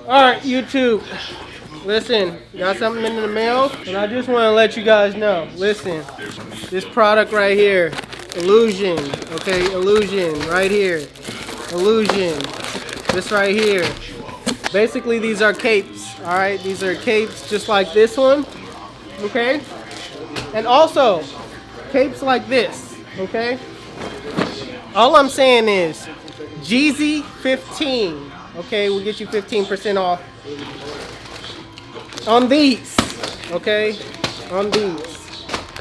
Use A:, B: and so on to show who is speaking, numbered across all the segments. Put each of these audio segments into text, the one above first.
A: Alright, YouTube. Listen, got something in the mail, and I just want to let you guys know. Listen, this product right here, Illuzien, okay? Illuzien, right here. Illuzien, this right here. Basically, these are capes, alright? These are capes just like this one, okay? And also, capes like this, okay? All I'm saying is, Jeezy 15, okay? We'll get you 15% off on these, okay? On these.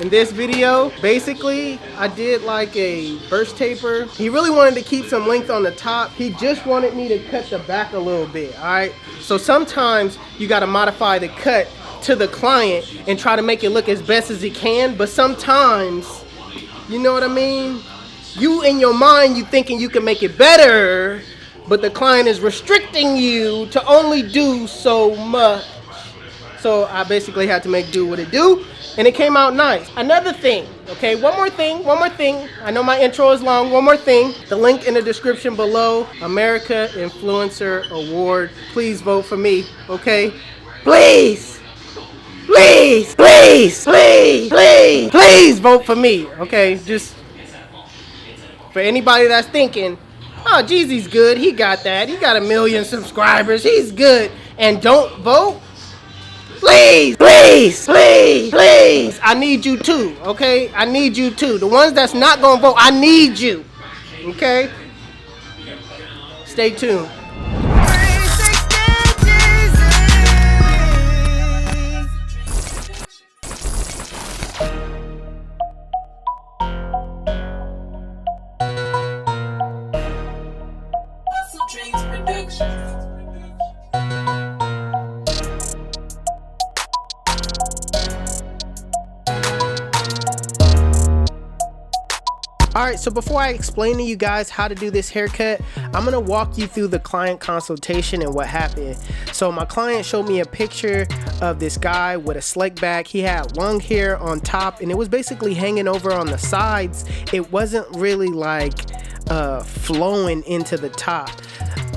A: In this video, basically, I did like a burst taper. He really wanted to keep some length on the top. He just wanted me to cut the back a little bit, all right? So sometimes you gotta modify the cut to the client and try to make it look as best as he can, but sometimes, you know what I mean? You in your mind, you thinking you can make it better, but the client is restricting you to only do so much. So I basically had to make do what it do, and it came out nice. Another thing, okay, one more thing. I know my intro is long, one more thing. The link in the description below, America Influencer Award. Please vote for me, okay? Please, please, please, please, please, please vote for me, okay? Just for anybody that's thinking, oh, Jeezy's good, he got that, he got 1 million subscribers, he's good, and don't vote. Please, please, please, please. I need you too, okay? I need you too. The ones that's not gonna vote, I need you, okay? Stay tuned.
B: HustleDreamProduction.
A: Alright, so before I explain to you guys how to do this haircut, I'm going to walk you through the client consultation and what happened. So my client showed me a picture of this guy with a slick back. He had long hair on top and it was basically hanging over on the sides. It wasn't really like flowing into the top.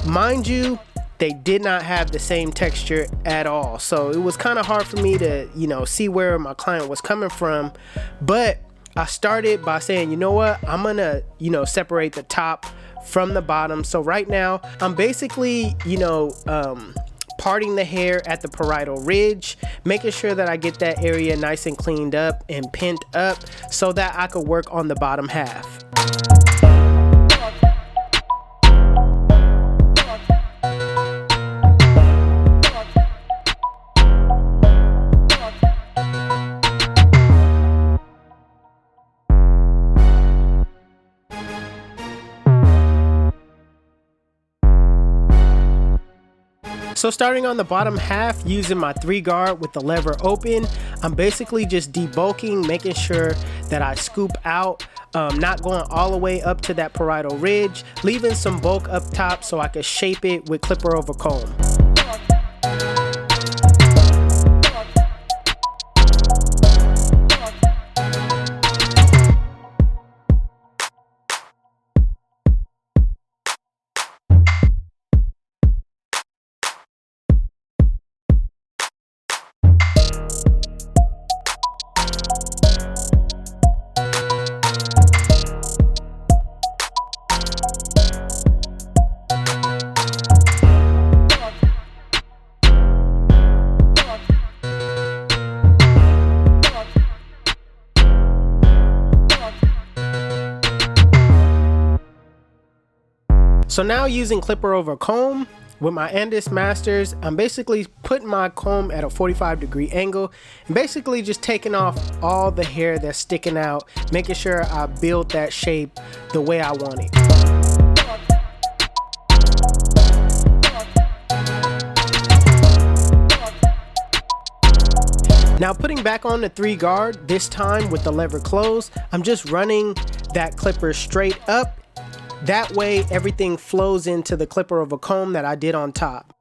A: Mind you, they did not have the same texture at all. So it was kind of hard for me to, see where my client was coming from. But I started by saying, you know what, I'm gonna, separate the top from the bottom. So right now, I'm basically, parting the hair at the parietal ridge, making sure that I get that area nice and cleaned up and pinned up so that I could work on the bottom half. So starting on the bottom half, using my 3 guard with the lever open, I'm basically just debulking, making sure that I scoop out, not going all the way up to that parietal ridge, leaving some bulk up top so I can shape it with clipper over comb. So now using clipper over comb with my Andis Masters, I'm basically putting my comb at a 45-degree angle and basically just taking off all the hair that's sticking out, making sure I build that shape the way I want it. Now putting back on the 3 guard, this time with the lever closed, I'm just running that clipper straight up. That way everything flows into the clipper of a comb that I did on top.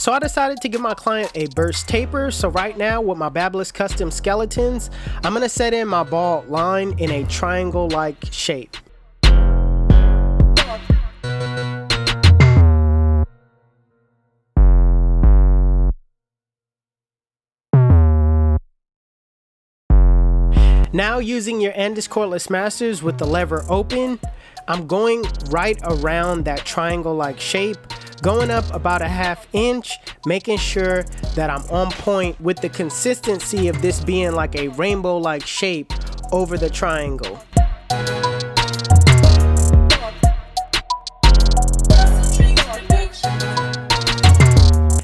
A: So I decided to give my client a burst taper. So right now with my Babyless Custom Skeletons, I'm gonna set in my ball line in a triangle-like shape. Now using your Andis Cordless Masters with the lever open, I'm going right around that triangle-like shape, going up about a ½ inch, making sure that I'm on point with the consistency of this being like a rainbow-like shape over the triangle.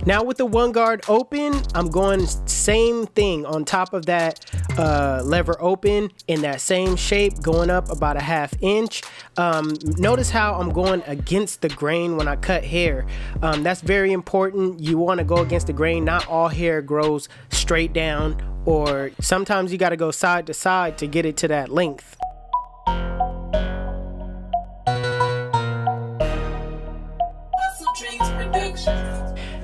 A: Now with the one guard open, I'm going same thing on top of that lever open in that same shape, going up about a ½ inch. Notice how I'm going against the grain when I cut hair. That's very important. You want to go against the grain. Not all hair grows straight down, or sometimes you got to go side to side to get it to that length.
B: HustleDreamProduction.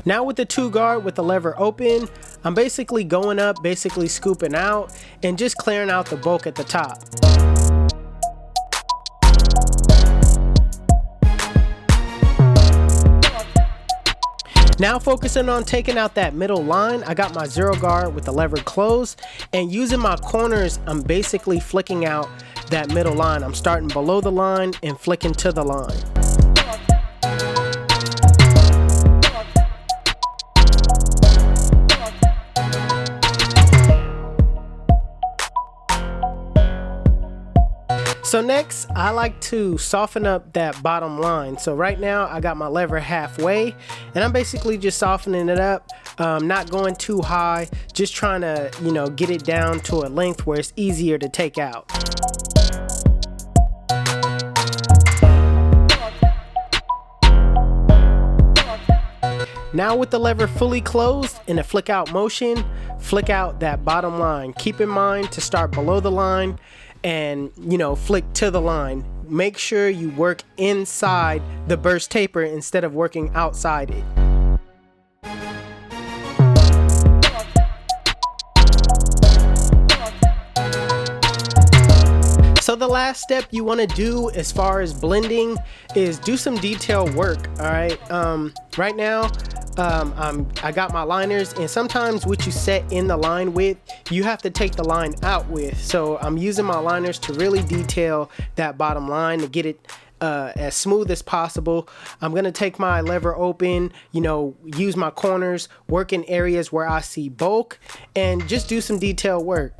A: Now with the 2 guard with the lever open, I'm basically going up, basically scooping out, and just clearing out the bulk at the top. Now focusing on taking out that middle line, I got my 0 guard with the lever closed, and using my corners, I'm basically flicking out that middle line. I'm starting below the line and flicking to the line. So next, I like to soften up that bottom line. So right now I got my lever halfway, and I'm basically just softening it up, not going too high, just trying to, get it down to a length where it's easier to take out. Now with the lever fully closed in a flick out motion, flick out that bottom line. Keep in mind to start below the line and flick to the line. Make sure you work inside the burst taper instead of working outside it. So the last step you want to do as far as blending is do some detail work. All right, right now I got my liners, and sometimes what you set in the line with, you have to take the line out with. So I'm using my liners to really detail that bottom line to get it as smooth as possible. I'm gonna take my lever open, use my corners, work in areas where I see bulk, and just do some detail work.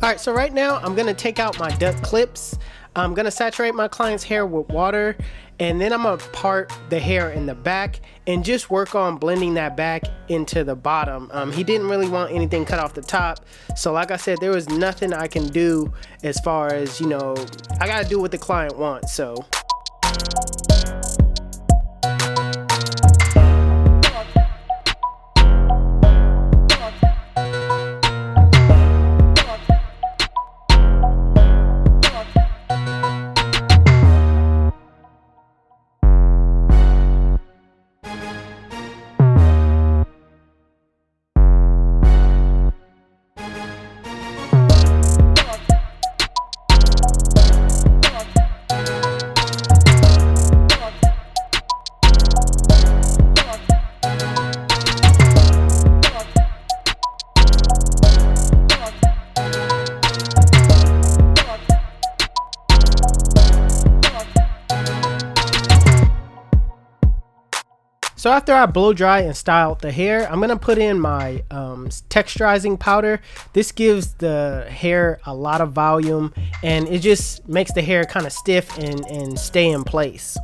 A: Alright, so right now I'm gonna take out my duck clips. I'm gonna saturate my client's hair with water, and then I'm gonna part the hair in the back and just work on blending that back into the bottom. He didn't really want anything cut off the top, so like I said, there was nothing I can do as far as, you know, I gotta do what the client wants. So So after I blow dry and style the hair, I'm gonna put in my texturizing powder. This gives the hair a lot of volume, and it just makes the hair kind of stiff and stay in place.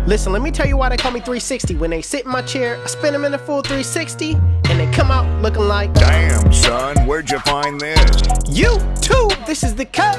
A: Listen, let me tell you why they call me 360. When they sit in my chair, I spin them in a full 360, and they come out looking like,
C: damn, son, where'd you find this?
A: YouTube, this is the cut.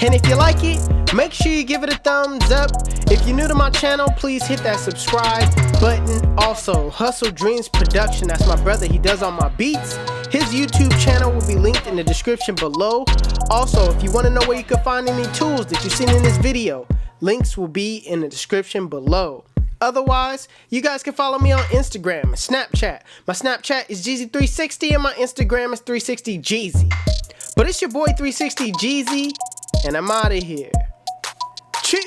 A: And if you like it, make sure you give it a thumbs up. If you're new to my channel, please hit that subscribe button. Also, HustleDreamProduction, that's my brother, he does all my beats. His YouTube channel will be linked in the description below. Also, if you want to know where you can find any tools that you've seen in this video, links will be in the description below. Otherwise, you guys can follow me on Instagram and Snapchat. My Snapchat is Jeezy360 and my Instagram is 360Jeezy. But it's your boy 360Jeezy, and I'm out of here. Cheers.